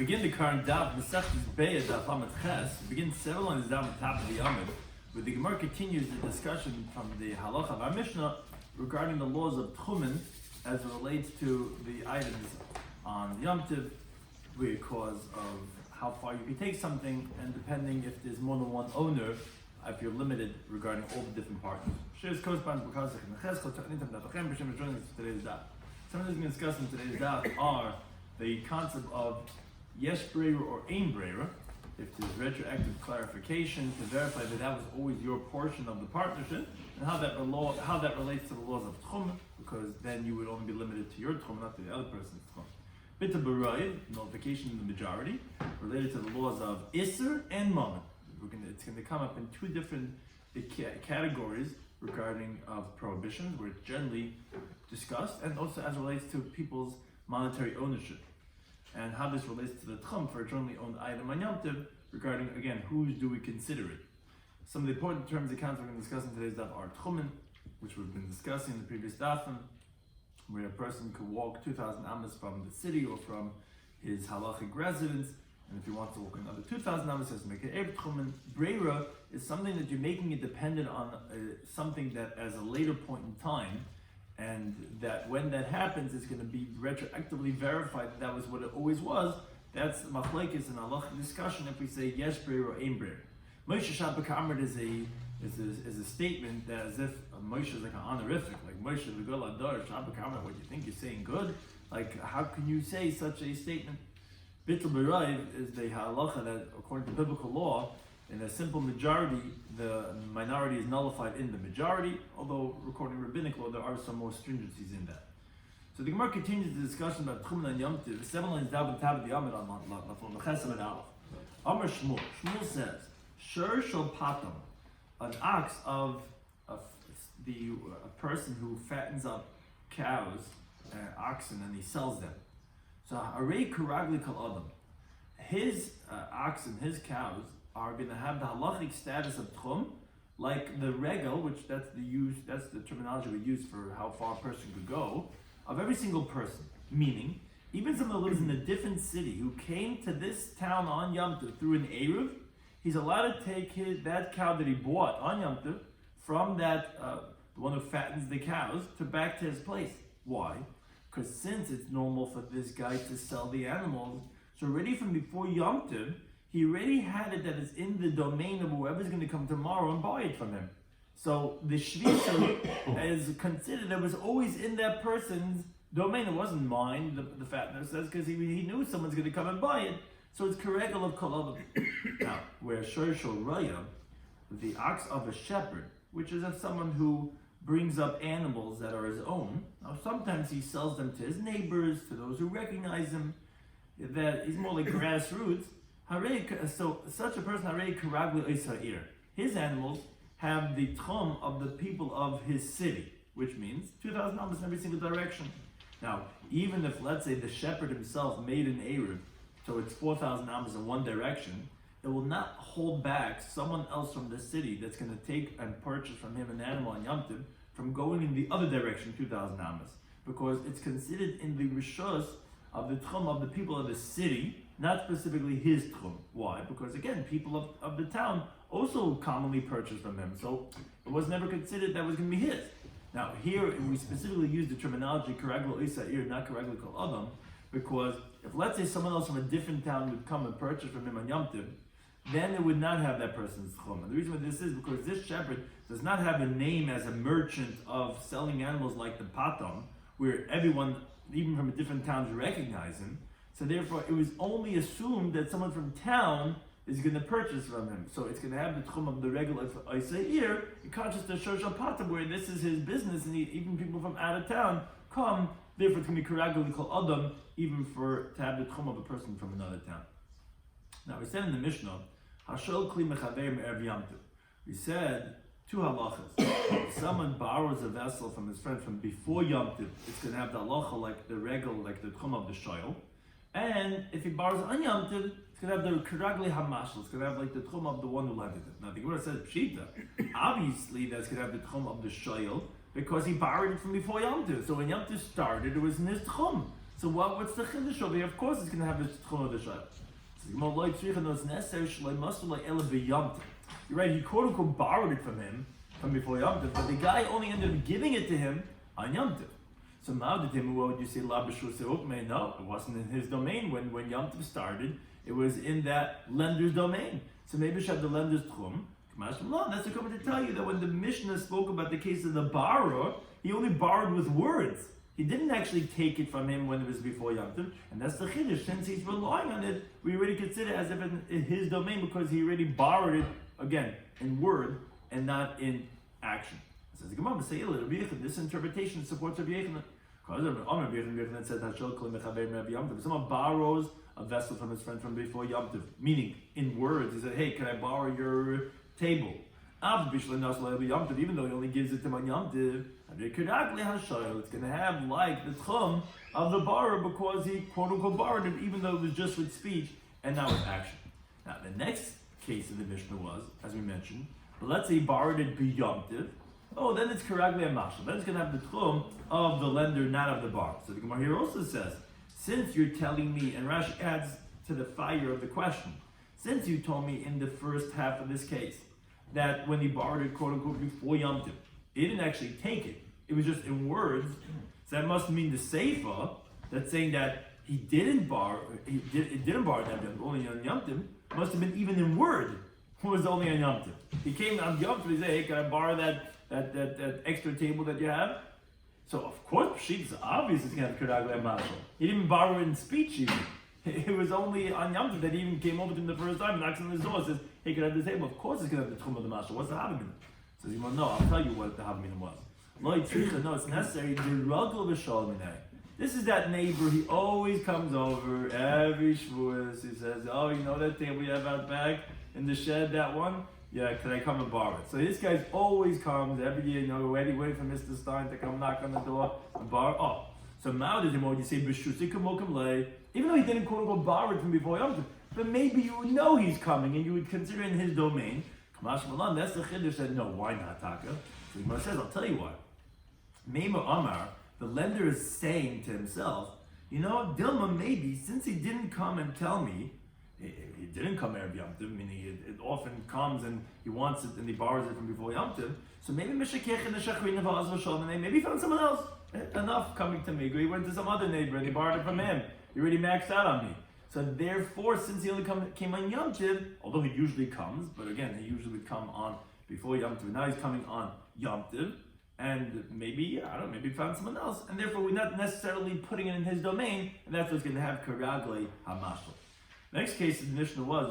begin the current Daf, Mesechta Beitzah Daf, begin several lines down the top of the Yomid, where the Gemara continues the discussion from the halacha of our Mishnah regarding the laws of Tchumen as it relates to the items on the Yom Tov, because of how far you can take something, and depending if there's more than one owner, if you're limited regarding all the different partners. Some of the things we're going to discuss in today's Daf are the concept of yesh breira or ein breira, if there's retroactive clarification to verify that that was always your portion of the partnership, and how that relates to the laws of tchum, because then you would only be limited to your tchum, not to the other person's tchum. Bita b'rayid, nullification in the majority, related to the laws of isser and mammon. It's going to come up in two different categories regarding of prohibitions, where it's generally discussed, and also as it relates to people's monetary ownership, and how this relates to the tchum for a jointly owned item on Yom Tov, regarding, again, whose do we consider it. Some of the important terms and concepts we're going to discuss in today's daf are tchumen, which we've been discussing in the previous dafim, where a person could walk 2,000 amas from the city or from his halachic residence, and if he wants to walk another 2,000 amas, he has to make an erev tchumen. Breira is something that you're making it dependent on something that as a later point in time, and that when that happens, it's going to be retroactively verified that that was what it always was. That's machlekes and halachic discussion if we say yesh breira or ein breira. Moshe Shabbat Kamrat is a statement that as if Moshe is like an honorific, like Moshe V'gol Adar Shabbat Kamrat. What you think you're saying good? Like, how can you say such a statement? Bittul B'rayv is the halacha that according to biblical law, in a simple majority, the minority is nullified in the majority, although according to rabbinic law, there are some more stringencies in that. So the Gemara continues the discussion about Tchumen and Yom Tov. 7 lines down the tab of the Yomid on Chesed and Aleph. Amar Shmuel. Shmuel says, Shur shel patam, an ox of a person who fattens up cows, oxen, and he sells them. So Harei Karagli Kal Adam. His oxen, his cows, are going to have the halachic status of tchum, like the regel, which that's the terminology we use for how far a person could go, of every single person. Meaning, even someone that lives in a different city who came to this town on Yom Tov through an eruv, he's allowed to take that cow that he bought on Yom Tov from that the one who fattens the cows back to his place. Why? Because since it's normal for this guy to sell the animals, so already from before Yom Tov, he already had it that it's in the domain of whoever's going to come tomorrow and buy it from him. So the shvisa is considered that was always in that person's domain. It wasn't mine, the fattener says, because he knew someone's going to come and buy it. So it's karegel of kol adam. Now, where shor shel raya, the ox of a shepherd, which is of someone who brings up animals that are his own. Now, sometimes he sells them to his neighbors, to those who recognize him. That he's more like grassroots. So such a person, his animals have the tchum of the people of his city, which means 2,000 amas in every single direction. Now, even if, let's say, the shepherd himself made an eruv, so it's 4,000 amas in one direction, it will not hold back someone else from the city that's going to take and purchase from him an animal on Yom Tov from going in the other direction 2,000 amas, because it's considered in the rishos of the tchum of the people of the city, not specifically his tchum. Why? Because again, people of the town also commonly purchase from him, so it was never considered that was going to be his. Now here, we specifically use the terminology karaglo isair, not karaglo kol adam, because if, let's say, someone else from a different town would come and purchase from him on Yom Tov, then it would not have that person's tchum. And the reason why this is because this shepherd does not have a name as a merchant of selling animals like the patam, where everyone, even from a different town, recognize him. So therefore, it was only assumed that someone from town is going to purchase from him. So it's going to have the tchum of the regular Isair, in contrast to Shor shel patam, where this is his business, and even people from out of town come. Therefore, it's going to be karagel kol adam, even to have the tchum of a person from another town. Now, we said in the Mishnah, Hashol kli mechaver me'erev Yom Tov. We said two halachas. If someone borrows a vessel from his friend from before Yom Tov, it's going to have the halacha like the regel, like the tchum of the shoyl. And if he borrows on Yom Tov, it's going to have the karagli hamashal. It's going to have like the tchum of the one who lended it. Now, the Gemara says pshita. Obviously, that's going to have the tchum of the shoyl because he borrowed it from before Yom Tov. So when Yom Tov started, it was in his tchum. So what's the chiddush over here? Of course, it's going to have the tchum of the shayla. You're right. He quote unquote borrowed it from him from before Yom Tov, but the guy only ended up giving it to him on Yom Tov. So now the Timu, what would you say? No, it wasn't in his domain when Yom Tov started. It was in that lender's domain. So maybe we should have the lender's tchum. That's the comment to tell you that when the Mishnah spoke about the case of the borrower, he only borrowed with words. He didn't actually take it from him when it was before Yom Tov, and that's the chiddush. Since he's relying on it, we already consider it as if it's in his domain because he already borrowed it again in word and not in action. It says the Gemara, this interpretation supports Rabbi Yochanan. If someone borrows a vessel from his friend from before Yom Tov, meaning in words, he said, "Hey, can I borrow your table?" Even though he only gives it to him on Yom Tov, it's going to have like the tchum of the borrower because he quote unquote borrowed it, even though it was just with speech and not with action. Now, the next case of the Mishnah was, as we mentioned, but let's say he borrowed it b'Yom Tov. Oh, then it's karagli and mashal. Then it's going to have the tchum of the lender, not of the borrower. So the Gemara here also says, since you're telling me, and Rashi adds to the fire of the question, since you told me in the first half of this case that when he borrowed it, quote unquote, before Yom Tov, he didn't actually take it. It was just in words. So that must mean the Seifa that's saying that he didn't borrow. It didn't borrow that only on Yom Tov. Must have been even in word. It was only on Yom Tov. He came on Yom Tov. He said, "Hey, can I borrow that extra table that you have?" So of course, Pshit is obvious it's going to have Kedagla and Mashal. He didn't borrow it in speech even. It was only on Yom Tov that he even came over to him the first time, knocks on his door, and says, "Hey, can I have this table?" Of course, it's going to have the Tchum of the Mashal. What's the Havamina? Says, "Well, no, I'll tell you what the Havamina was. No, it's necessary. This is that neighbor. He always comes over every Shavuos. He says, "Oh, you know that table you have out back in the shed? That one? Yeah, can I come and borrow it?" So this guy always comes every year. You know, waiting for Mr. Stein to come knock on the door and borrow. Oh, so now there's what you say, even though he didn't quote unquote borrow it from before Yom Tov, but maybe you would know he's coming and you would consider it in his domain. That's the chiddush. Said, no, why not, Taka? So the Gemara says, I'll tell you why. Meima Amar, the lender is saying to himself, you know, Dilma, maybe since he didn't come and tell me, he didn't come Erev Yom Tov, meaning it often comes and he wants it and he borrows it from before Yom Tov. So maybe maybe he found someone else. Enough coming to me. He went to some other neighbor and he borrowed it from him. He already maxed out on me. So therefore, since he only came on Yom Tov, although he usually comes, but again, he usually would come on before Yom Tov. Now he's coming on Yom Tov, and maybe, I don't know, maybe he found someone else. And therefore, we're not necessarily putting it in his domain, and that's what's going to have Karagle HaMashal. Next case in the Mishnah was,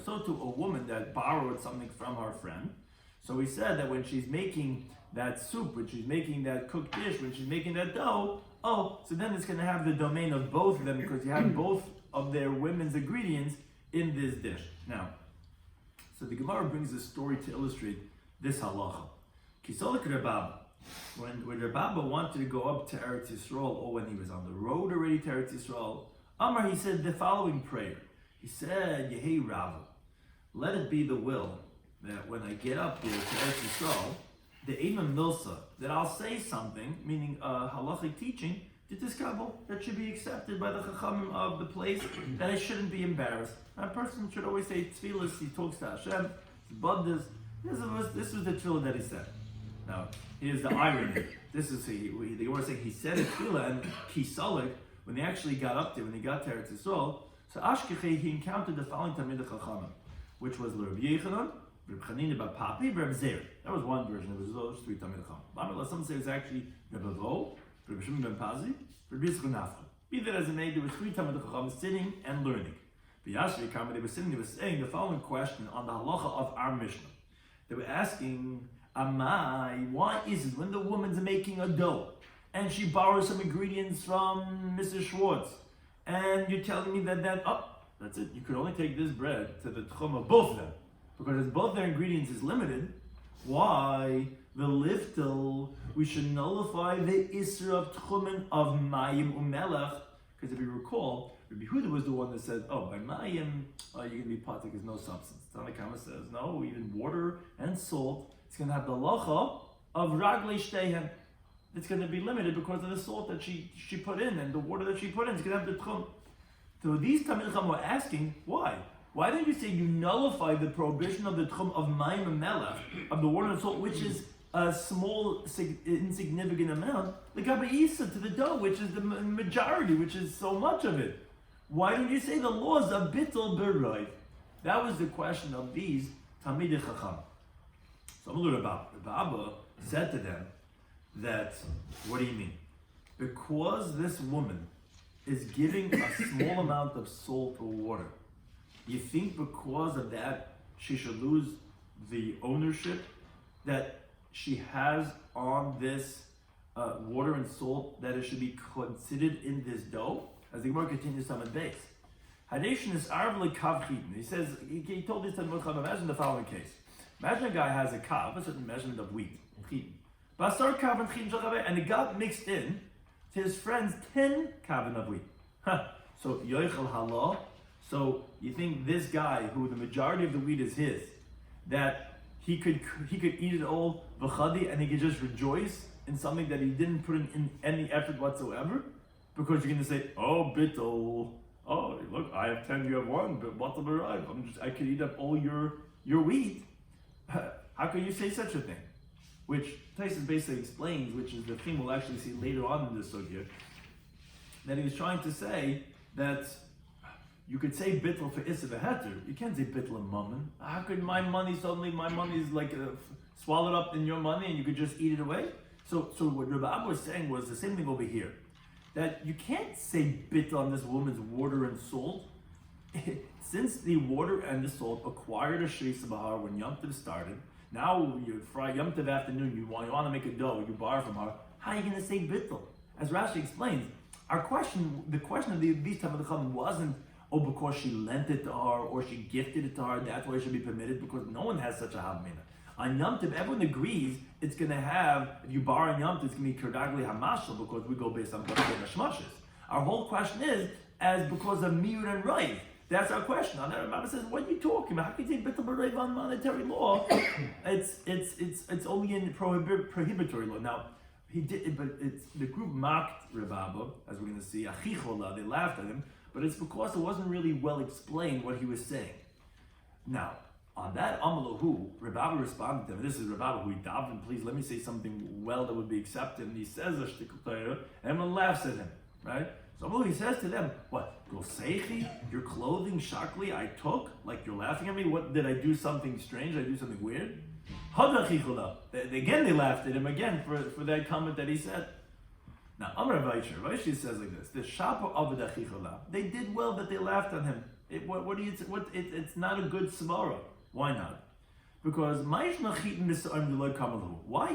so to a woman that borrowed something from her friend. So we said that when she's making that soup, when she's making that cooked dish, when she's making that dough, so then it's going to have the domain of both of them because you have both of their women's ingredients in this dish. Now, so the Gemara brings a story to illustrate this halacha. Kisolik Rababa, when Rababa wanted to go up to Eretz Yisrael, or when he was on the road already to Eretz Yisrael, Amar, he said the following prayer. He said, Yehi Rava, let it be the will that when I get up there to Eretz Yisrael, the Eimam Milsa, that I'll say something, meaning halachic teaching, to this couple that should be accepted by the Chachamim of the place, that I shouldn't be embarrassed. A person should always say tefillas, he talks to Hashem, Buddas. This was the tefillah that he said. Now, here's the irony. This is, the Gemara saying he said a tefillah, and Kisalik, when he actually got up there, when he got to Eretz Yisrael, so Ashkechei, he encountered the following Talmid Chachamim, which was Rabbi Yochanan, Rabbi Chanina bar Papi, Rabbi Zer. That was one version. It was those three Talmid Chachamim. Some say it was actually Rabbi Vo, Rabbi Shimon ben Pazi, Rabbi Yisrael Nafcha. Be that as it may, there were three Talmid Chachamim sitting and learning. V'yashvi Karma, they were sitting, they were saying the following question on the halacha of our Mishnah. They were asking, Amai, why is it when the woman's making a dough and she borrows some ingredients from Mrs. Schwartz, and you're telling me that that's it, you could only take this bread to the tchum of both of them, because as both their ingredients is limited, why the liftel, we should nullify the isra of tchumen of mayim umelach, because if you recall, Rabbi Huda was the one that said, by mayim, you're going to be patik, there's no substance. Tanakama says, no, even water and salt, it's going to have the lacha of raglei shteihen. it's going to be limited because of the salt that she put in and the water that she put in. It's going to have the tchum. So these Talmid Chacham were asking, why? Why didn't you say you nullify the prohibition of the tchum of mayim and melech, of the water and salt, which is a small, insignificant amount, the Gabi Isa to the dough, which is the majority, which is so much of it? Why didn't you say the laws of bittul b'roy? That was the question of these Talmid Chacham. So Rabbi Abba said to them that, what do you mean? Because this woman is giving a small amount of salt or water, you think because of that she should lose the ownership that she has on this water and salt, that it should be considered in this dough? As the Gemara continues on the base. Hadeshin is arvli kav chitin. He says, he told this to Muhammad, imagine the following case. Imagine a guy has a kav, a certain measurement of wheat, chitin. Basar kav and chitin shalav, and it got mixed in to his friend's 10 kavan of wheat. So yoichel halal. So you think this guy, who the majority of the wheat is his, that he could eat it all v'chadi, and he could just rejoice in something that he didn't put in any effort whatsoever? Because you're going to say, oh, bittul, oh, look, I have 10, you have 1, but what's the right? I could eat up all your wheat. How can you say such a thing? Which Tyson basically explains, which is the theme we'll actually see later on in this sugya, that he was trying to say that you could say bittul for issa v'heter. You can't say bittul in mammon. How could my money is like swallowed up in your money and you could just eat it away? So what Rabbi Abba was saying was the same thing over here. That you can't say bittul on this woman's water and salt. Since the water and the salt acquired a sheisa bahar when Yom Tov started, now you fry Yom Tov afternoon, you want to make a dough, you borrow from her, how are you going to say bittul? As Rashi explains, the question of these type of the chum wasn't, oh, because she lent it to her or she gifted it to her, that's why it should be permitted, because no one has such a havmina. On Yom Tov, everyone agrees it's going to have, if you borrow on Yom Tov, it's going to be kerdagli hamashal, because we go based on hashmashes. Our whole question is, as because of miur and raiv. That's our question. And Rabbi says, what are you talking about? How can you say bittul b'raiv on monetary law? It's only in prohibitory law. Now, he did, but the group mocked Rabbi, as we're going to see, achichola, they laughed at him, but it's because it wasn't really well explained what he was saying. Now, on that Amalahu, Rabbi responded to him. This is Rabbi who he davened, please let me say something well that would be accepted. And he says a shtickle Torah, and everyone laughs at him, right? So he says to them, what? Gosechi, your clothing, shakli, I took? Like you're laughing at me? What, did I do something strange? Did I do something weird? Again, they laughed at him again for that comment that he said. Now, Amar Vaisher says like this: the shapa of the chichola, they did well that they laughed at him. It's not a good svara. Why not? Because why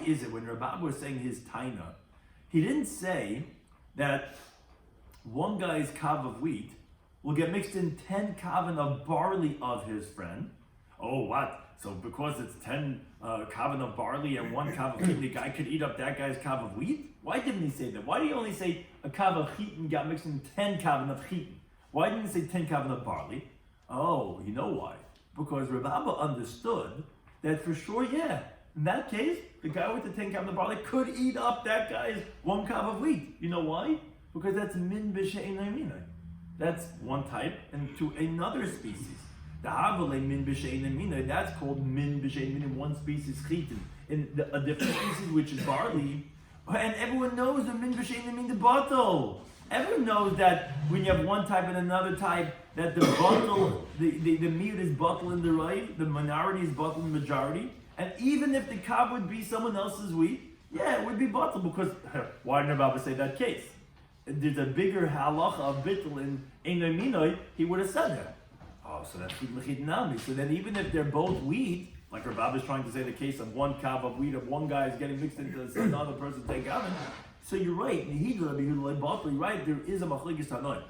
is it when Rabbi was saying his taina, he didn't say that one guy's kav of wheat will get mixed in 10 kavan of barley of his friend? Oh, what? So because it's 10 kavan of barley and 1 kav of wheat, the guy could eat up that guy's kav of wheat? Why didn't he say that? Why did he only say a kav of chitin got mixed in 10 kavan of chitin? Why didn't he say 10 kavan of barley? Oh, you know why? Because Rav Abba understood that for sure, yeah, in that case, the guy with the 10 kavan of barley could eat up that guy's 1 kav of wheat. You know why? Because that's min b'she'en aminai. That's one type, and to another species. The havale min b'she'en aminai, that's called min b'she'en aminai, one species chitin. In a different species, which is barley, and everyone knows the min b'she'en aminai, the bottle. Everyone knows that when you have one type and another type, that the bottle, the meat is bottle in the right, the minority is bottle in the majority, and even if the kav would be someone else's wheat, yeah, it would be bottle, because why didn't Rabbi say that case? There's a bigger halacha of bittul in Einay Minoi, he would have said that. Oh, so that's nami. So then even if they're both wheat, like Rabbi is trying to say the case of 1 kav of wheat, of one guy is getting mixed into another person's take oven. So you're right, right, there is a machlekes tanoi,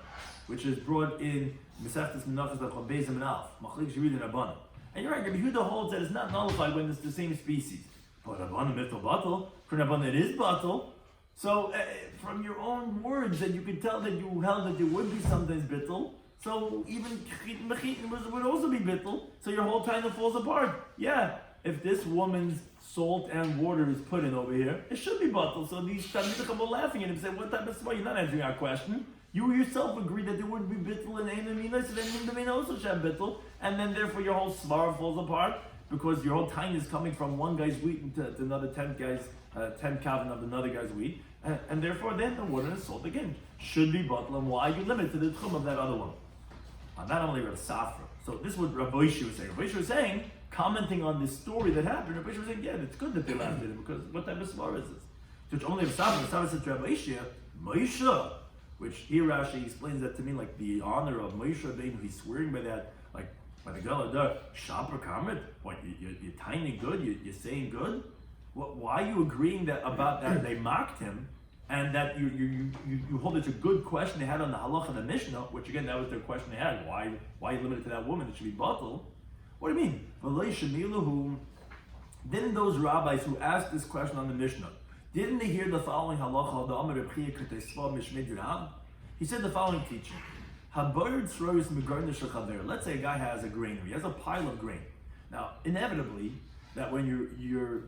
which is brought in Mesechtes Menachos Chaf Beis and Alf, machlekes Yehuda and Rabbanan. And you're right, Rabbi Yehuda holds that it's not nullified when it's the same species. But Rabbanan mittel batel, for Rabbanan it is batel. So from your own words, that you could tell that you held that there would be sometimes bittul. So even chitin mechitin would also be bittul. So your whole taina falls apart. Yeah, if this woman's salt and water is put in over here, it should be bottled. So these Talmidim were laughing at him and said, what type of smart? You're not answering our question. You yourself agreed that there wouldn't be bittul and ein amina, so then the mina also should have bittul, and then therefore your whole svara falls apart because your whole time is coming from one guy's wheat into another 10 kavin of another guy's wheat, and therefore then the water and salt again should be bottled. And why you limit to the tchum of that other one? Not only Rav Safra. So this is what Rabbi Shloimy was saying. Rabbi Shloimy was saying, commenting on this story that happened, Rabbi Shloimy was saying, yeah, it's good that they laughed at it because what type of svara is this? Which only Rav Safra said to Rabbi Shloimy, Moshe, which here Rashi explains that to mean like the honor of Moshe Rabbeinu. He's swearing by that, like by the Galadar, Shaper Kamrit. What you're tiny good? You're saying good? Why are you agreeing that about that they mocked him, and that you hold it's a good question they had on the Halach and the Mishnah, which again that was their question they had. Why you limited to that woman? It should be bottled. What do you mean? Didn't those rabbis who asked this question on the Mishnah, didn't they hear the following halacha? He said the following teaching. Let's say a guy has a granary. He has a pile of grain. Now, inevitably, that when you're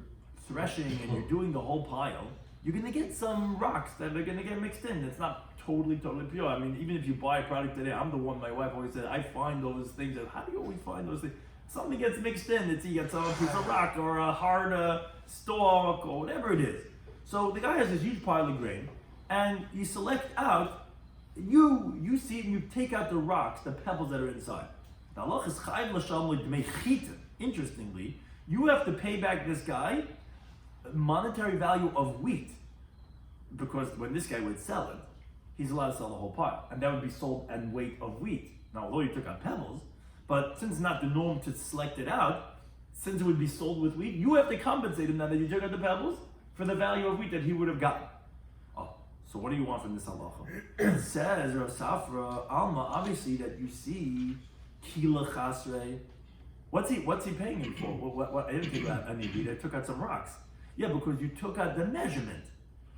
threshing and you're doing the whole pile, you're going to get some rocks that are going to get mixed in. It's not totally pure. I mean, even if you buy a product today, I'm the one, my wife always said, I find those things. How do you always find those things? Something gets mixed in. You get some piece of rock or a hard stalk or whatever it is. So the guy has this huge pile of grain, and you select out, you see it and you take out the rocks, the pebbles that are inside. Interestingly, you have to pay back this guy monetary value of wheat, because when this guy would sell it, he's allowed to sell the whole pile, and that would be sold in weight of wheat. Now, although you took out pebbles, but since it's not the norm to select it out, since it would be sold with wheat, you have to compensate him now that you took out the pebbles for the value of wheat that he would have gotten. Oh, so what do you want from this halacha? It says, Rav Safra, Alma, obviously that you see, Kila Chasre. What's he paying him for? What I didn't take out any wheat, I took out some rocks. Yeah, because you took out the measurement.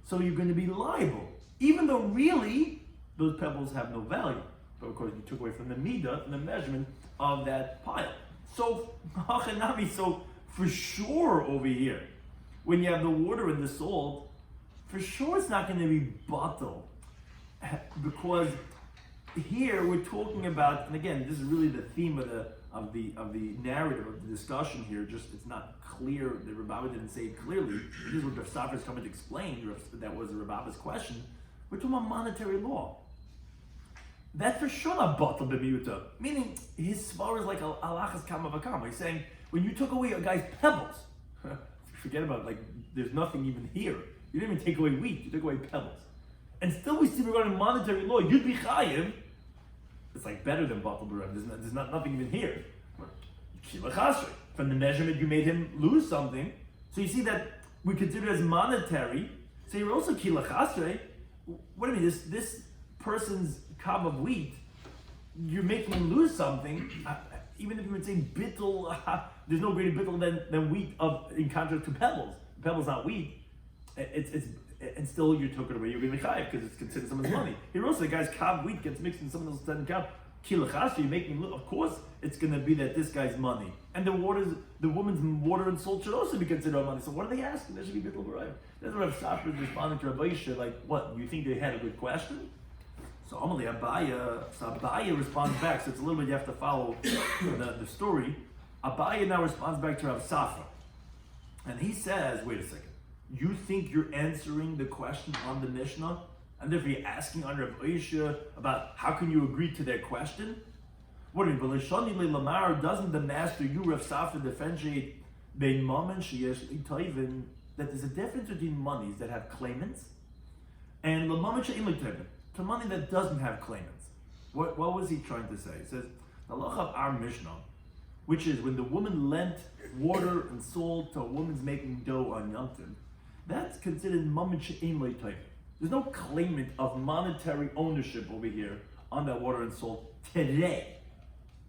So you're going to be liable. Even though really, those pebbles have no value. But of course, you took away from the midah, from the measurement of that pile. So, so for sure over here, when you have the water and the salt, for sure it's not going to be bottled. Because here we're talking about, and again, this is really the theme of the narrative of the discussion here. Just it's not clear. The Rebbe didn't say it clearly. This is what Rav Safra is coming to explain. That was the Rebbe's question. We're talking about monetary law. That's for sure not bottled b'miuta. Meaning his svar is like a alachas kama v'kama. He's saying when you took away a guy's pebbles, forget about there's nothing even here. You didn't even take away wheat. You took away pebbles, and still we see regarding monetary law. You'd be chayiv. It's like better than bottled b'rev. There's nothing even here. From the measurement, you made him lose something. So you see that we consider it as monetary. So you're also kila chasre. What do you mean? This person's cob of wheat, you're making him lose something. Even if you would say bittul, there's no greater bittul than wheat in contrast to pebbles. Pebbles not wheat. And still you took it away. You're going to be chayiv because it's considered someone's money. Here also, the guy's cob wheat gets mixed in someone else's cob. Kilachas, you make him look. Of course, it's going to be that this guy's money, and the woman's water and salt should also be considered money. So what are they asking? There should be bittul b'rayim. That's what Rav Safra is responding to Rabbi Shloimy. Like, what? You think they had a good question? So Amalei Abaya responds back. So it's a little bit you have to follow the story. Abaya now responds back to Rav Safra, and he says, "Wait a second. You think you're answering the question on the Mishnah?" And therefore you're asking under Rav Oisha about how can you agree to their question? What do you mean? Doesn't the master, you Rav Safra, differentiate that there's a difference between monies that have claimants and to money that doesn't have claimants? What was he trying to say? He says, the halacha of our Mishnah, which is when the woman lent water and salt to a woman's making dough on Yom Tov, that's considered mammon she'ein lo toivin. There's no claimant of monetary ownership over here on that water and salt today.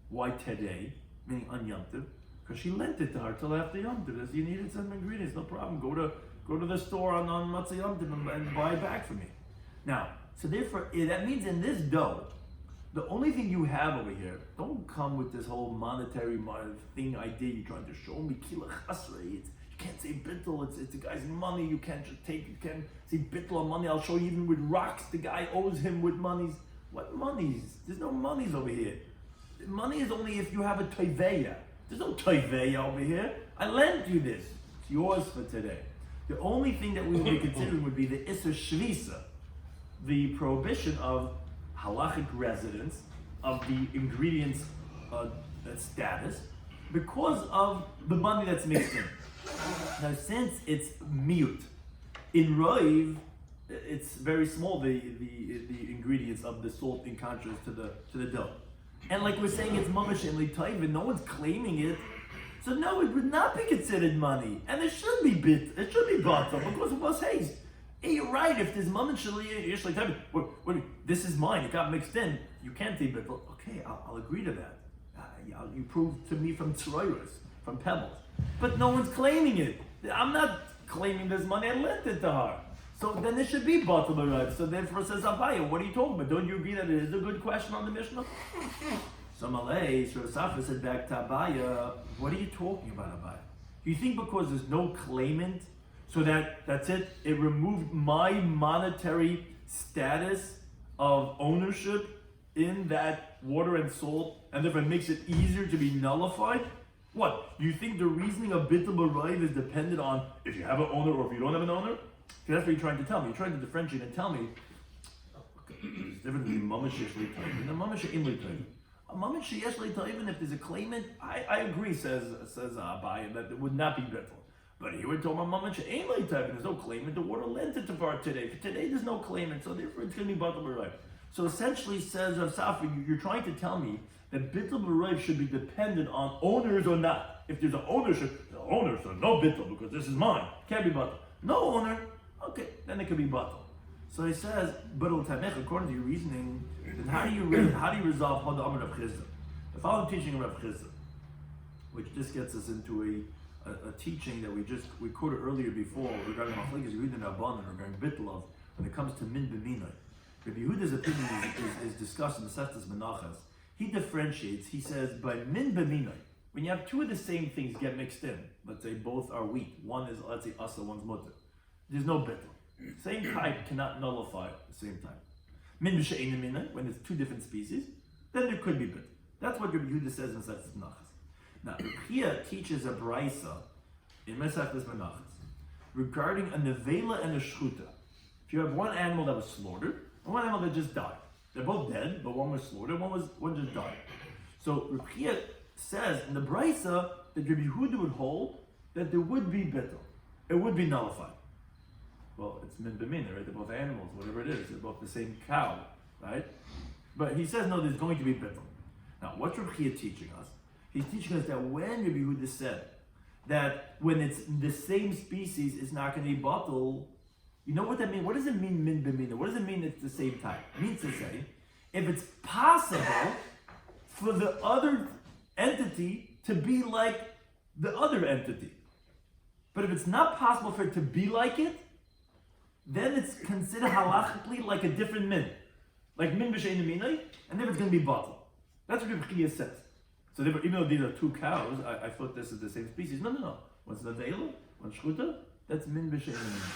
Why today? Meaning on Yom Tov, because she lent it to her till after Yom Tov. As you needed some ingredients, no problem. Go to the store on Matzah Yom Tov and buy it back for me. Now, so therefore, that means in this dough, The only thing you have over here, don't come with this whole monetary thing idea you're trying to show me. Kila chasre. You can't say bittul. It's the guy's money. You can't just take. You can't say bittul on money. I'll show you even with rocks. The guy owes him with monies. What monies? There's no monies over here. Money is only if you have a toiveya. There's no toiveya over here. I lent you this. It's yours for today. The only thing that we would be considering would be the Isser Shvisa, the prohibition of halachic residence, of the ingredients status, because of the money that's mixed in. Now, since it's mute, in Roiv, it's very small, the ingredients of the salt in contrast to the dough. And like we're saying, it's mamash and litayv, no one's claiming it. So no, it would not be considered money, and it should be bottle, because it was haste. Hey, you're right. If there's mamash and this is mine. It got mixed in. You can't say bittul. Okay, I'll agree to that. You proved to me from tzroiros, from pebbles, but no one's claiming it. I'm not claiming this money. I lent it to her. So then it should be bottle arrived. So therefore says Abaya, what are you talking about? Don't you agree that it is a good question on the Mishnah? So Malay, Sura Safra said back to Abaya, what are you talking about, Abaya? You think because there's no claimant, so that's it? It removed my monetary status of ownership in that water and salt, and therefore it makes it easier to be nullified? What? You think the reasoning of Bittul B'Raiv is dependent on if you have an owner or if you don't have an owner? Because that's what you're trying to tell me. You're trying to differentiate and tell me there's a difference between mamash yesh leitayv and a mamash in leitayv. A mamash yesh leitayv, even if there's a claimant, I agree, says Abai, that it would not be bittul. But here we're talking about mamash in leitayv, and there's no claimant. The water lent it to far today. For today, there's no claimant, so therefore it's going to be bittul b'raiv. So essentially, says Rav Safra, you're trying to tell me that bittul b'raiv should be dependent on owners or not. If there's an ownership, the owner, so no bittul because this is mine. Can't be bittul. No owner. Okay, then it could be batal. So he says, but according to your reasoning, then how do you resolve Hod Amar Rav Chisda? The following teaching of Rav Chisda, which just gets us into a teaching that we quoted earlier before regarding Machlekes Yehuda and Rabbanan regarding Bittul when it comes to Min B'minai. Rabbi Yehuda's opinion is discussed in the Mesechtas Menachas. He differentiates. He says by Min B'minai, when you have two of the same things get mixed in, let's say both are wheat, one is let's say asa, one's mutter. There's no bittul. Same type cannot nullify at the same time. Min b'she'ein minai, when it's two different species, then there could be bittul. That's what Rabbi Yehuda says in Mesechtas Menachas. Now, Rabbi teaches a brisa in Mesechtas Menachas regarding a nevela and a shchuta. If you have one animal that was slaughtered and one animal that just died, they're both dead, but one was slaughtered, one just died. So Rabbi says in the brisa that Rabbi Yehuda would hold that there would be bittul. It would be nullified. Well, it's min b'mina, right? They're both animals, whatever it is. They're both the same cow, right? But he says, no, there's going to be bittul. Now, what's Rabbi Chia teaching us? He's teaching us that when Rabbi Yehuda said that when it's the same species, it's not going to be bittul, you know what that means? What does it mean, min b'mina? What does it mean it's the same type? It means to say, if it's possible for the other entity to be like the other entity, but if it's not possible for it to be like it, then it's considered halachically like a different min. Like min b'shein minai, and then it's going to be bottle. That's what Rabbi Chia says. So even though these are two cows, I thought this is the same species. No. One's nevela, one's shchuta, that's min b'shein minai.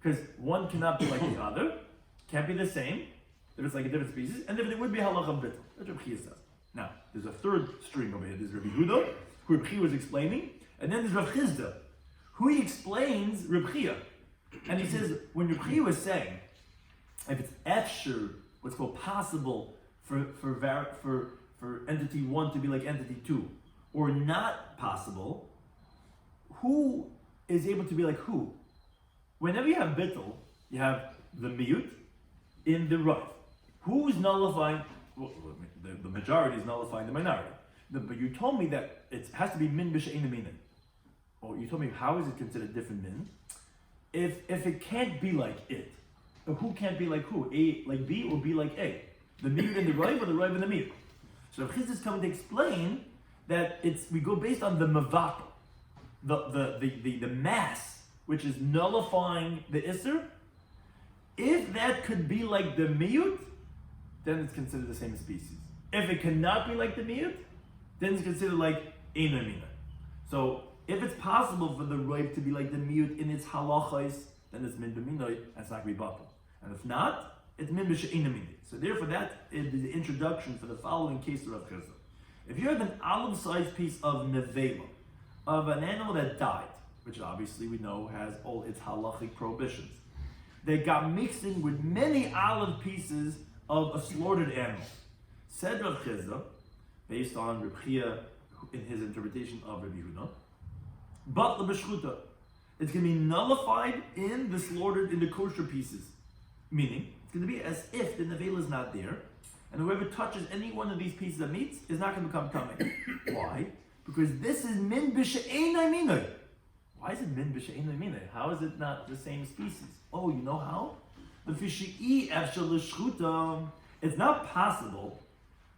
Because one cannot be like the other, can't be the same, if it's like a different species, and then there would be halacha bittul. That's what Rabbi Chia says. Now, there's a third string over here. There's Rabbi Yehuda, who Rabbi Chia was explaining, and then there's Rav Chisda, who he explains Rabbi Chia. And he says, when Rabbi Chia was saying, if it's efshur, what's called possible for entity one to be like entity two, or not possible, who is able to be like who? Whenever you have bittul, you have the miyut in the right. Who's nullifying? Well, the majority is nullifying the minority. But you told me that it has to be min b'she'ein minin. Or you told me how is it considered different min? If it can't be like it, who can't be like who? A like B or B like A? The miyut and the rive or the rive and the miyut? So Chizd is coming to explain that we go based on the mavak, the mass, which is nullifying the isser. If that could be like the miyut, then it's considered the same species. If it cannot be like the miyut, then it's considered like eino mina. So if it's possible for the roiv to be like the miyut in its halachos, then it's min b'minoi, and it's not going to be batal. And if not, it's min b'she'eino mina. So therefore that is the introduction for the following case of Rav Chizda. If you have an olive-sized piece of nevela, of an animal that died, which obviously we know has all its halachic prohibitions, they got mixed in with many olive pieces of a slaughtered animal. Said Rav Chizda, based on Reb Chia in his interpretation of Rabbi Yehuda, but the b'shchuta, it's going to be nullified in the kosher pieces. Meaning, it's going to be as if the nevela is not there, and whoever touches any one of these pieces of meat is not going to become tummy. Why? Because this is min b'she'eino minoi. Why is it min b'she'eino minoi? How is it not the same species? Oh, you know how? The fishi'i efshel l'shchuta. It's not possible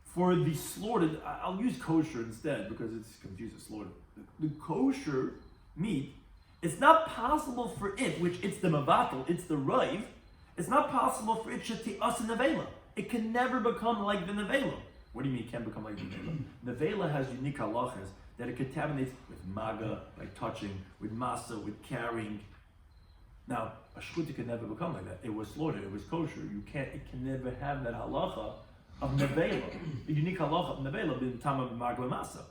for the slaughtered. I'll use kosher instead because it's confused with slaughtered. The kosher meat. It's not possible for it, which it's the mavatal, it's the rive. It's not possible for it to us in nevela. It can never become like the nevela. What do you mean it can become like the nevela? Nevela has unique halachas that it contaminates with maga, like touching, with masa, with carrying. Now, a shchuta can never become like that. It was slaughtered, it was kosher. It can never have that halacha of nevela. The unique halacha of nevela being tamah maga masa.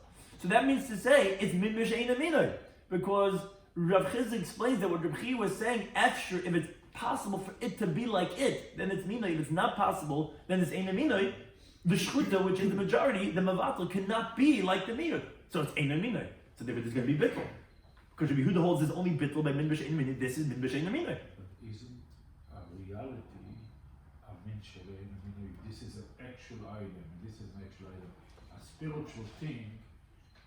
So that means to say it's min b'she'eino minoi, because Rav Chizda explains that what Rav Chia was saying, after if it's possible for it to be like it, then it's minoi. If it's not possible, then it's eino minoi. The shchuta, which is the majority, the mavatal, cannot be like the miyut. So it's eino minoi. So therefore there's going to be bittul. Because Rabbi Yehuda holds is only bittul by min b'she'eino minoi. This is min b'she'eino minoi. But isn't a reality a min b'she'eino minoi? This is an actual item. This is an actual item. A spiritual thing.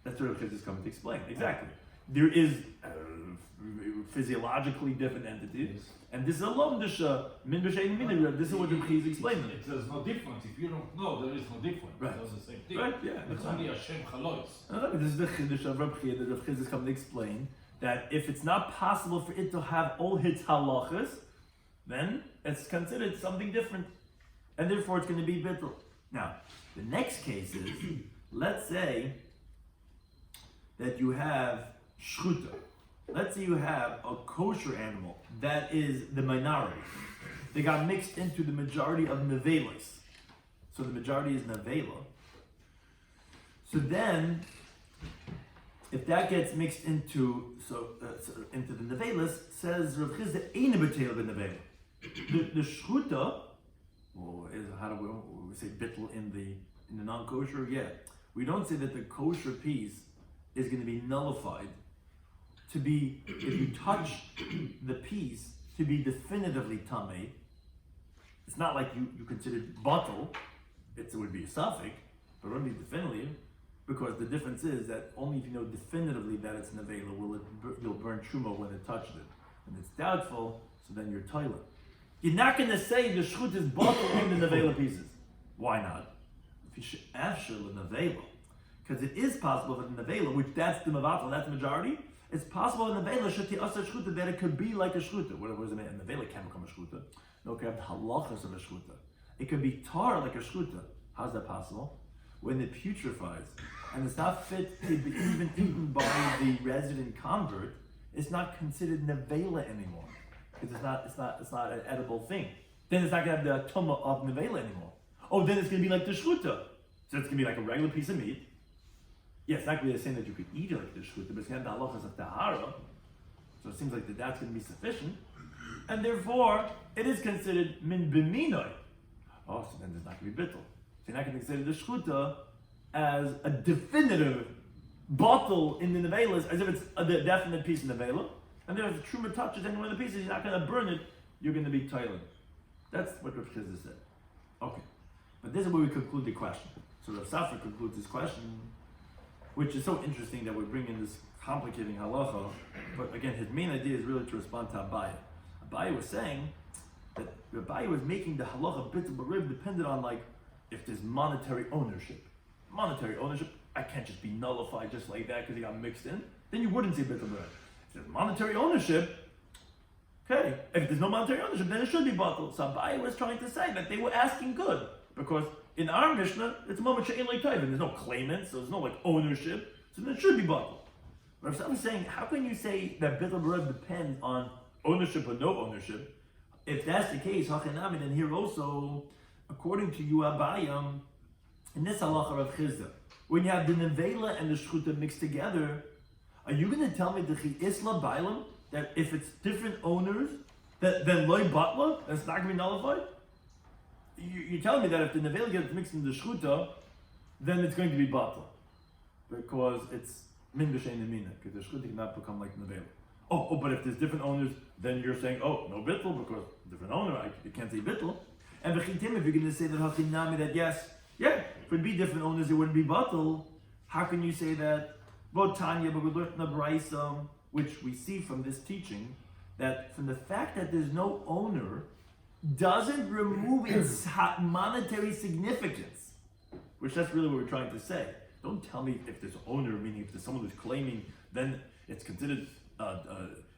That's what Rav Chizda is coming to explain. Exactly. There is physiologically different entities, yes. And this is a lomdisha min b'she'eino minoi. This is what Rav Chizda is explaining. There's no difference. If you don't know, there is no difference. Right. It's the same thing. Right. Yeah. It's only Hashem chalois. This is the chiddush of Rav Chia that Rav Chizda is coming to explain that if it's not possible for it to have all its halachas, then it's considered something different, and therefore it's going to be bittul. Now, the next case is, let's say that you have shchuta. Let's say you have a kosher animal that is the minority. They got mixed into the majority of nevelas. So the majority is nevela. So then, if that gets mixed into into the nevelas, says Rav Chizda, eino b'teil b'nevela. The shchuta, how do we say bittul in the non-kosher? Yeah, we don't say that the kosher piece is going to be nullified to be, if you touch the piece, to be definitively tamei. It's not like you consider batal, it would be a suffix, but it wouldn't be definitively, because the difference is that only if you know definitively that it's nevela you'll burn truma when it touched it. When it's doubtful, so then you're toilet. You're not going to say the shchut is batal in the nevela pieces. Why not? If you should after the nevela, because it is possible that the nevela, which that's the mavatal, that's the majority, it's possible in the nevela shati asa shchuta that it could be like a shchuta. What does it mean? The nevela can't become a shchuta. No, it could have the halachas of a shchuta. It could be tar like a shchuta. How's that possible? When it putrefies and it's not fit to be even eaten by the resident convert, it's not considered nevela anymore because it's not an edible thing. Then it's not going to have the tumah of nevela anymore. Oh, then it's going to be like the shchuta. So it's going to be like a regular piece of meat. Yeah, it's not going to be the same that you could eat it like the shchuta, but it's going to have the halachas of tahara. So it seems like that's going to be sufficient, and therefore it is considered min b'minoi. Oh, so then there's not going to be bittul. So you're not going to consider the shchuta as a definitive bottle in the nevelas, as if it's a definite piece in the nevela. And then if the truma touches any one of the pieces, you're not going to burn it, you're going to be toilet. That's what Rav Chizda said. Okay. But this is where we conclude the question. So Rav Safra concludes this question, which is so interesting that we bring in this complicating halacha. But again, his main idea is really to respond to Abaye. Abaye was saying that Abaye was making the halacha bittul b'rib dependent on like, if there's monetary ownership. Monetary ownership, I can't just be nullified just like that because it got mixed in. Then you wouldn't say bittul b'rib. If there's monetary ownership, okay. If there's no monetary ownership, then it should be batal. So Abaye was trying to say that they were asking good. Because in our Mishnah, it's a moment she'en like and there's no claimant, so there's no like ownership, so then it should be batal. But if someone's saying, how can you say that bittul b'rov depends on ownership or no ownership? If that's the case, hachanami, then here also, according to you, Abayam, in this halacha of Chizda, when you have the nevela and the shchuta mixed together, are you going to tell me the isla bailam that if it's different owners, then loy batla, that's not going to be nullified? You're telling me that if the nevela gets mixed in the shchuta, then it's going to be batla, because it's min b'shein mina, because the shchuta cannot become like nevela. Oh, but if there's different owners, then you're saying, oh, no bittul, because different owner, you can't say bittul. And v'chitim, if you're going to say that hachinami, that yes, yeah, if it would be different owners, it wouldn't be battul. How can you say that? Botanya, but we learned in the Beitzah, which we see from this teaching, that from the fact that there's no owner, doesn't remove its monetary significance. Which that's really what we're trying to say. Don't tell me if there's owner, meaning if there's someone who's claiming, then it's considered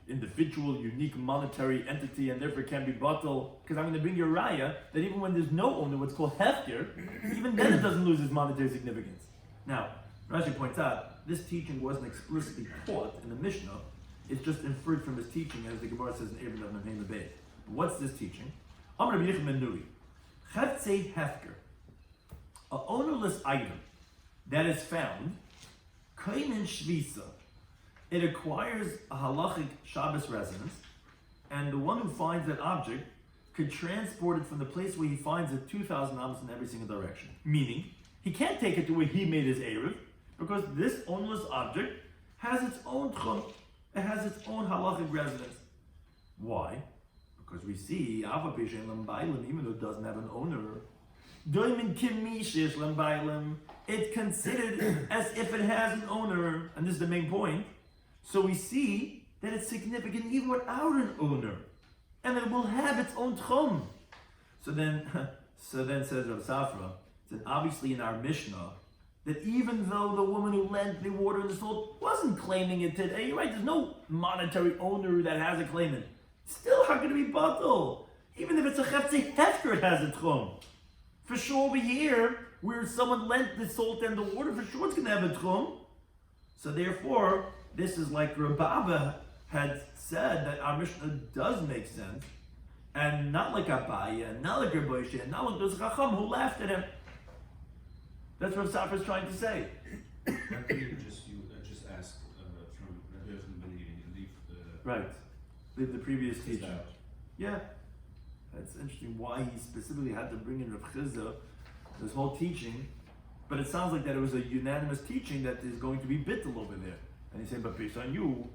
individual, unique monetary entity, and therefore can be batal. Because I'm going to bring you a raya that even when there's no owner, what's called hefker, even then it doesn't lose its monetary significance. Now, Rashi points out, this teaching wasn't explicitly taught in the Mishnah, it's just inferred from his teaching, as the Gemara says in Abraham and the Beit. What's this teaching? Amar Rabbi Yochanan Nui, Chatzei hefker, an ownerless item that is found, kainin shvisa, it acquires a halachic Shabbos residence, and the one who finds that object could transport it from the place where he finds it 2,000 amos in every single direction. Meaning, he can't take it to where he made his Erev, because this ownerless object has its own tchum, it has its own halachic residence. Why? Because we see, even though it doesn't have an owner, it's considered as if it has an owner, and this is the main point. So we see that it's significant even without an owner, and it will have its own tchum. So then says Rav Safra, that obviously in our Mishnah, that even though the woman who lent the water and the salt wasn't claiming it today, you're right, there's no monetary owner that has a claimant. Still, how can it be batal? Even if it's a cheftzi hefker, it has a tchum. For sure over here, where someone lent the salt and the water, for sure it's going to have a tchum. So therefore, this is like Rababa had said, that our Mishnah does make sense, and not like Abaya, not like Rabbi Shloimy, not like those Chacham who laughed at him. That's what Safra is trying to say. How can you just ask from Rabbi Yochanan ben Levi and leave the Right. Leave the previous teaching. out? Yeah. That's interesting why he specifically had to bring in Rav Chizda, this whole teaching, but it sounds like that it was a unanimous teaching that is going to be bittul over there. And he said, but based on you,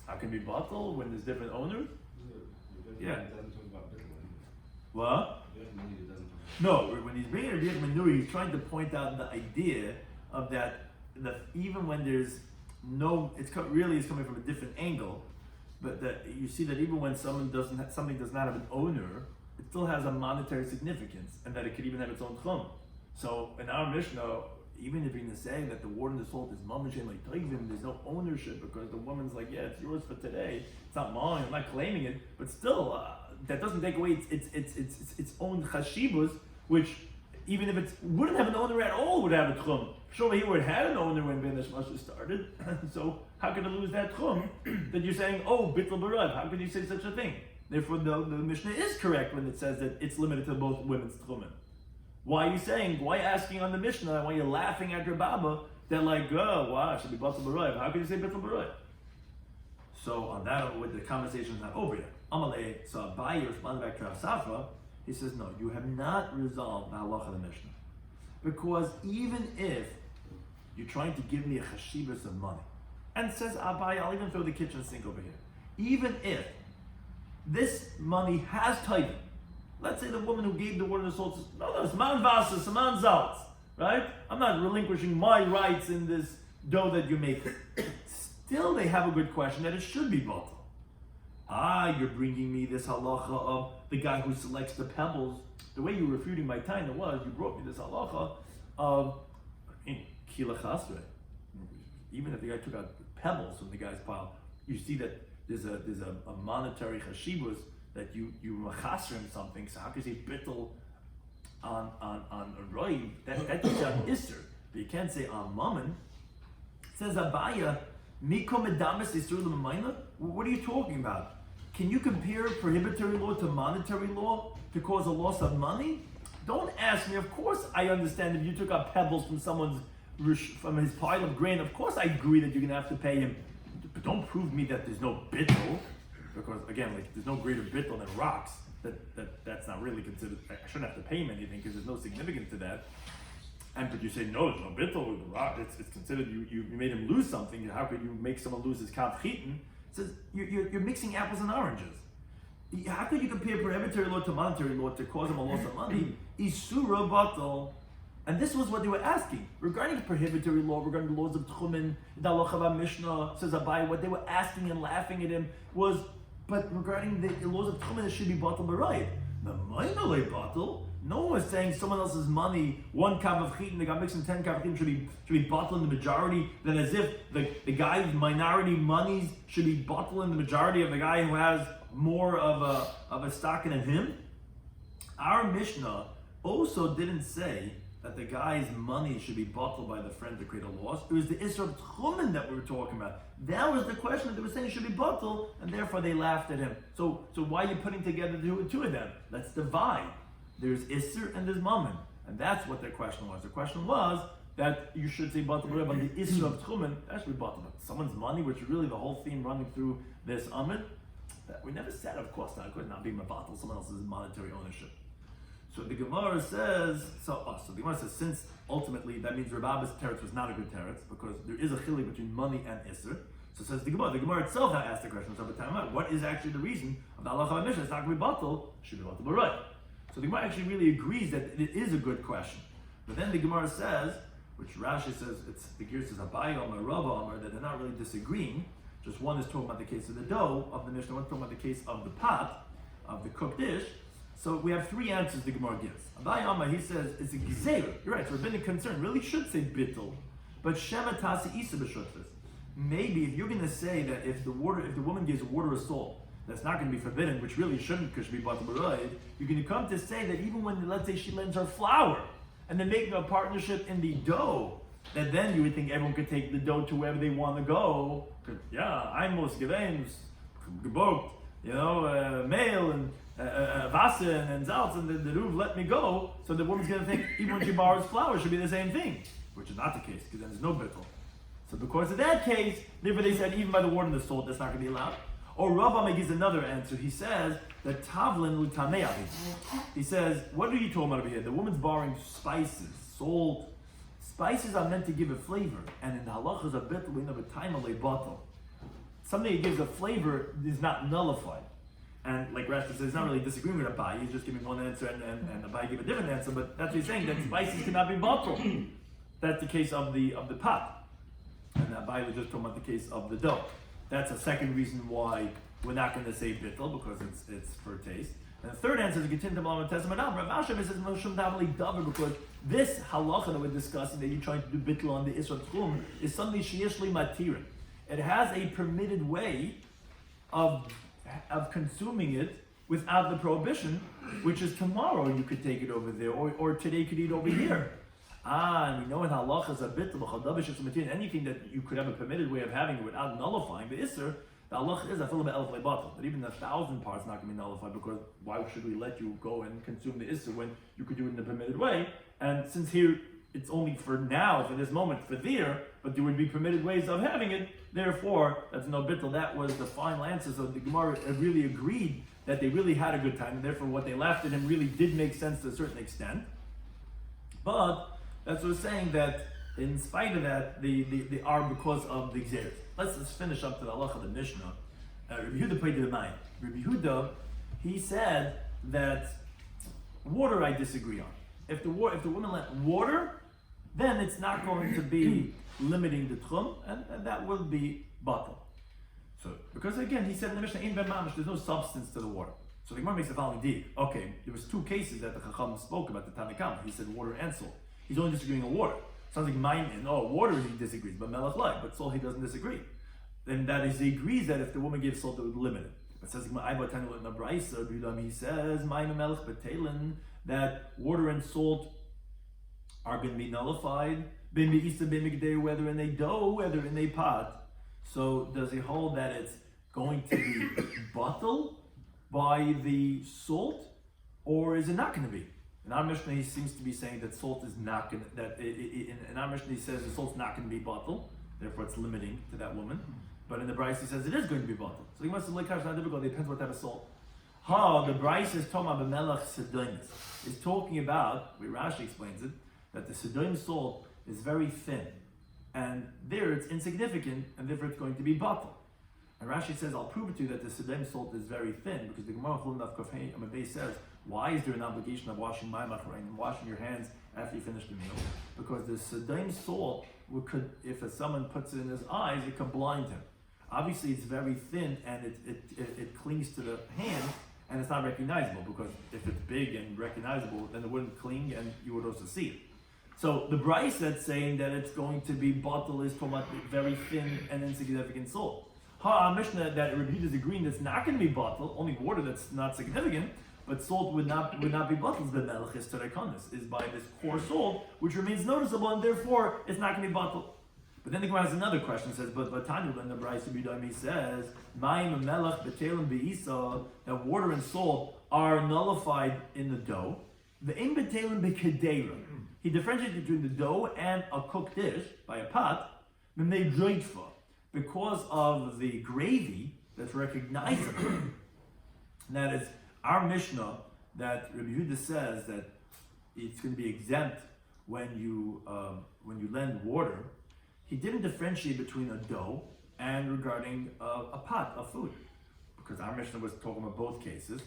how can it be bittul when there's different owners? Yeah. It doesn't talk about bittul. What? It doesn't talk No, when he's bringing Rabbi Yochanan ben Levi, he's trying to point out the idea of that even when there's no, it's coming from a different angle, but that you see that even when something does not have an owner, it still has a monetary significance, and that it could even have its own tchum. So in our Mishnah, even if you're going to say that the water and the salt is mamash and like toivim, there's no ownership because the woman's like, yeah, it's yours for today. It's not mine. I'm not claiming it. But still, that doesn't take away its own chashibus, which even if it wouldn't have an owner at all, would have a tchum. Sure, here it had an owner when Ben Ishmael started. So how can it lose that tchum? That you're saying, oh, bittul b'rov. How can you say such a thing? Therefore, the Mishnah is correct when it says that it's limited to both women's tchumen. Why are you asking on the Mishnah, why are you laughing at your Baba, that like, oh, wow, it should be bittul b'rov. How can you say bittul b'rov? So on that, with the conversation's not over yet. Amalei, so Abaye responded back to Rav Safra, he says, no, you have not resolved the halacha of the Mishnah. Because even if you're trying to give me a chashibas of money, and says Abaye, I'll even throw the kitchen sink over here. Even if this money has title, let's say the woman who gave the water and the salt says, no, it's man vasa, it's man zaltz, right? I'm not relinquishing my rights in this dough that you make. Still, they have a good question that it should be batal. You're bringing me this halacha of the guy who selects the pebbles. The way you were refuting my time was, you brought me this halacha of kila chasre. Even if the guy took out pebbles from the guy's pile, you see that there's a monetary chashibus that you machasrim something. So how can you say bittul on a roiv, that is on isser, but you can't say on mammon. It says Abaya, Mikom edamis isur l'mayna. What are you talking about? Can you compare prohibitory law to monetary law to cause a loss of money? Don't ask me. Of course, I understand if you took up pebbles from his pile of grain. Of course, I agree that you're going to have to pay him. But don't prove me that there's no bittul, because again, like there's no greater bittul than rocks. That's not really considered. I shouldn't have to pay him anything because there's no significance to that. And but you say no, there's no bittul with the rock. It's considered you made him lose something. How could you make someone lose his kav chitin? It says you're mixing apples and oranges. How could you compare prohibitory law to monetary law to cause him a loss of money? Isura batal. And this was what they were asking. Regarding prohibitory law, regarding the laws of Tchumen, the Halacha Mishnah, says Abai, what they were asking and laughing at him was, but regarding the laws of Tchumen, it should be batal b'rayit. The minor batal, no one was saying someone else's money, one kav of chitin, they got mixed in 10 kav of chitin, should be batal in the majority, then as if the guy's minority monies should be batal in the majority of the guy who has more of a stock than him. Our Mishnah also didn't say that the guy's money should be bottled by the friend to create a loss. It was the Isra of Tchumen that we were talking about. That was the question that they were saying should be bottled, and therefore they laughed at him. So why are you putting together the two of them? Let's divide. There's Isra and there's Mammon. And that's what their question was. The question was that you should say bottled on the Isra of Tchumen, that should be bottled. Someone's money, which is really the whole theme running through this Amid, that we never said, of course not, it could not be bottled, someone else's monetary ownership. So the Gemara says, so the Gemara says, since ultimately that means Rav Abba's teretz was not a good teretz, because there is a chili between money and Isser. So says the Gemara itself now asked the question, so what is actually the reason of the halacha Mishnah? It's not going to be batal, it should be batal b'rayit. So the Gemara actually really agrees that it is a good question. But then the Gemara says, which Rashi says, the Gemara says Abai Omer, Rava Omer, that they're not really disagreeing. Just one is talking about the case of the dough of the Mishnah, one's talking about the case of the pot, of the cooked dish. So we have three answers the Gemara gives. Abai Amma, he says, it's a gzeira. You're right, so rabbinic concern really should say bittul, but shema tasi isa b'shutfus. Maybe if you're going to say that if the woman gives water or salt, that's not going to be forbidden, which really shouldn't, because should be batal b'rayit, you're going to come to say that even when, let's say, she lends her flour, and they're making a partnership in the dough, that then you would think everyone could take the dough to wherever they want to go. I'm most gewein, gebogt, male and Wasser and Salz, and the Ruv let me go, so the woman's going to think even when she borrows flour, it should be the same thing, which is not the case, because then there's no bittul. So because of that case, therefore they said even by the water and the salt, that's not going to be allowed. Or Rav Amma gives another answer. He says that tavlin l'tameavi. He says, what are you talking about over here? The woman's borrowing spices, salt. Spices are meant to give a flavor, and in the halachas of bittul, we know a time of bottle. Something that gives a flavor is not nullified. And like Rashi says, he's not really disagreeing with Abai, he's just giving one answer and Abai gave a different answer, but that's what he's saying, that spices cannot be bottled. That's the case of the pot. And Abai was just talking about the case of the dough. That's a second reason why we're not going to say bittul, because it's for taste. And the third answer is continue to Rav Asher says because this halacha that we're discussing, that you're trying to do bittul on the Isra Tchum, is something sheyeshli matira. It has a permitted way of consuming it without the prohibition, which is tomorrow you could take it over there, or today you could eat over here. And we know in halachas a bittul, anything that you could have a permitted way of having it without nullifying the Isser, the halacha is afil be'elef lebatel. That even 1,000 parts not going to be nullified, because why should we let you go and consume the Isser when you could do it in a permitted way? And since here it's only for now, for this moment, for there, but there would be permitted ways of having it, therefore, that's no bittul. That was the final answer. So the Gemara really agreed that they really had a good time, and therefore what they laughed at him really did make sense to a certain extent. But that's what we're saying, that in spite of that, they are because of the gzeres. Let's finish up to the halacha of the Mishnah. Rabbi Yehuda played the mind. Rabbi Yehuda, he said that water I disagree on. If the woman let water, then it's not going to be limiting the tchum, and that will be batal. So, because again, he said in the Mishnah, in ben mamish, there's no substance to the water. So the Gemara makes the following deed. Okay, there was two cases that the Chacham spoke about the Tanakam. He said water and salt. He's only disagreeing on water. Sounds like mine and water he disagrees, but melech like, but salt he doesn't disagree. Then that is, he agrees that if the woman gives salt, it would limit it. It says he says mine melech betelin that water and salt are going to be nullified, whether in a dough, whether in a pot. So does he hold that it's going to be bottled by the salt, or is it not going to be? In our Mishnah, he seems to be saying that salt is not going to, in our Mishnah, he says the salt's not going to be bottled, therefore it's limiting to that woman. But in the Bryce, he says it is going to be bottled. So he must have like not difficult, it depends what type of salt. The Bryce is talking about B'melech Sedonis. Is talking about, where Rashi explains it, that the Sedonim salt is very thin. And there it's insignificant, and therefore it's going to be bottled. And Rashi says, I'll prove it to you that the Sedonim salt is very thin, because the Gemara Chulun Daf Kofei says, why is there an obligation of washing and washing your hands after you finish the meal? Because the Sedonim salt could, if someone puts it in his eyes, it could blind him. Obviously, it's very thin and it clings to the hand, and it's not recognizable, because if it's big and recognizable, then it wouldn't cling and you would also see it. So the Bryce that's saying that it's going to be bottled is talking about very thin and insignificant salt. Mishnah that Rabbi Yehuda is agreeing that's not going to be bottled, only water that's not significant, but salt would not be bottled. The melchis terekonis is by this coarse salt, which remains noticeable, and therefore it's not going to be bottled. But then the Gemara has another question. It says, but Tanya, when the Bryce Yomi says, Mayim melech betelim beisa, that water and salt are nullified in the dough. The im betelim bekedera. He differentiates between the dough and a cooked dish by a pot, because of the gravy that's recognizable. And that is our Mishnah that Rabbi Yehuda says that it's going to be exempt when you lend water. He didn't differentiate between a dough and regarding a pot of food, because our Mishnah was talking about both cases.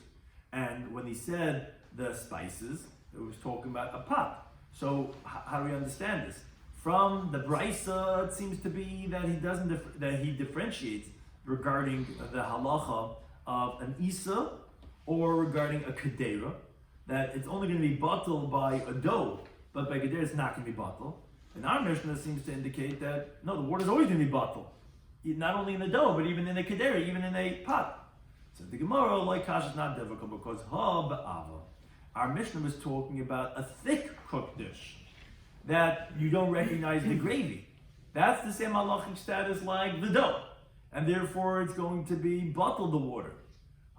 And when he said the spices, it was talking about a pot. So how do we understand this? From the Brisa, it seems to be that he differentiates regarding the halacha of an isa or regarding a kedera, that it's only going to be bottled by a dough, but by kedera it's not going to be bottled. And our Mishnah seems to indicate that no, the water is always going to be bottled, not only in the dough, but even in a kedera, even in a pot. So the Gemara, like Kash, is not difficult because ba'ava. Our Mishnah was talking about a thick cooked dish that you don't recognize the gravy. That's the same halachic status like the dough, and therefore it's going to be bottled the water.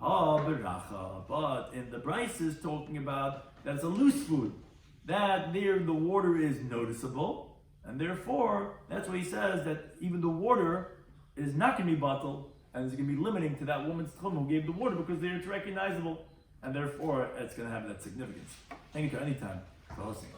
But in the Bryce is talking about that it's a loose food, that there the water is noticeable, and therefore that's why he says that even the water is not going to be bottled, and it's going to be limiting to that woman's tchum who gave the water, because there it's recognizable, and therefore it's going to have that significance. Thank you to any time for hosting.